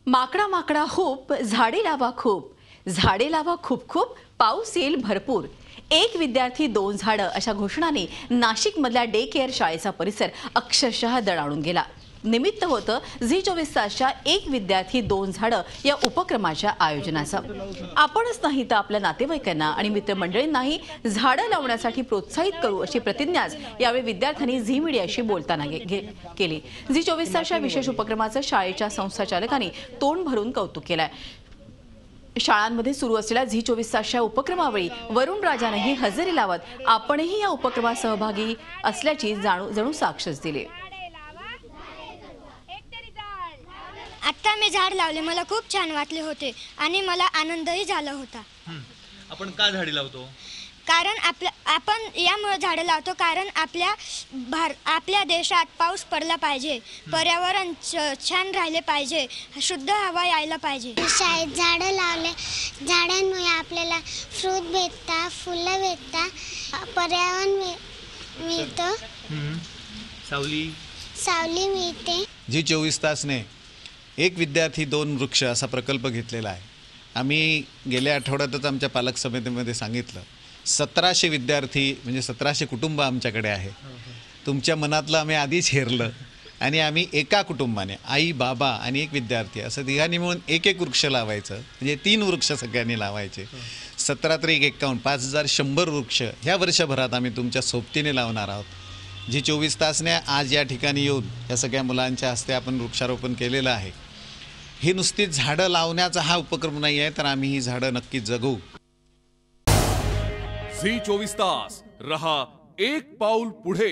माकडा माकडा खूप, झाडे लावा खूप, झाडे लावा खूप खूप, पाऊस येईल भरपूर, एक विद्यार्थी दोन झाडं अशा घोषणाने नाशिकमधल्या डे केअर शाळेचा परिसर अक्षरशः दणाणून गेला। निमित्त होतं झी 24 तासच्या एक विद्यार्थी दोन झाडं या उपक्रमाच्या आयोजनाचं। आपणच नाही तर आपल्या नातेवाईकांना आणि मित्रमंडळींनाही झाडं लावण्यासाठी प्रोत्साहित करू अशी प्रतिज्ञाच यावेळी विद्यार्थ्यांनी झी मीडियाशी बोलताना केली। झी 24 तासच्या विशेष उपक्रमाचं शाळेच्या संस्थाचालकांनी तोंड भरून कौतुक केलंय। शाळांमध्ये सुरू असलेल्या झी 24 तासच्या उपक्रमावेळी वरुण राजानेही हजेरी लावत आपणही या उपक्रमात सहभागी असल्याची जणू साक्षच दिली। आता मी झाड लावले, मला खूप छान वाटले होते आणि मला आनंदही झाला होता। आपण का झाडे लावतो? कारण आपण यामुळे झाडे लावतो कारण आपल्या देशात पाऊस पडला पाहिजे, पर्यावरण छान राहिले पाहिजे, शुद्ध हवा यायला पाहिजे। शाळेत झाडं लावले, झाडांमुळे आपल्याला फ्रूट भेटतात, फुलं भेटतात, पर्यावरण मिळतं, सावली मिळते। झी 24 तासने एक विद्यार्थी दोन वृक्ष असा प्रकल्प घेतलेला आहे। आम्ही गेल्या आठवड्यातच आमच्या पालक समितीमध्ये सांगितलं 1700 विद्यार्थी म्हणजे 1700 कुटुंब आमच्याकडे आहे। तुमच्या मनातलं आम्ही आधीच हेरलं आणि आम्ही एका कुटुंबाने आई बाबा आणि एक विद्यार्थी असं तिघांनी मिळून एक एक वृक्ष लावायचं, म्हणजे 3 वृक्ष सगळ्यांनी लावायचे। 17 × 1 = 51, 5100 वृक्ष ह्या वर्षभरात आम्ही तुमच्या सोबतीने लावणार आहोत। झी 24 तासने आज या ठिकाणी येऊन या सगळ्या मुलांच्या हस्ते आपण वृक्षारोपण केलेलं आहे। ही नुसतीच झाडं लावण्याचा हा उपक्रम नाही आहे, तर आम्ही ही झाडं नक्की जगू। झी 24 तास रहा एक पाऊल पुढे।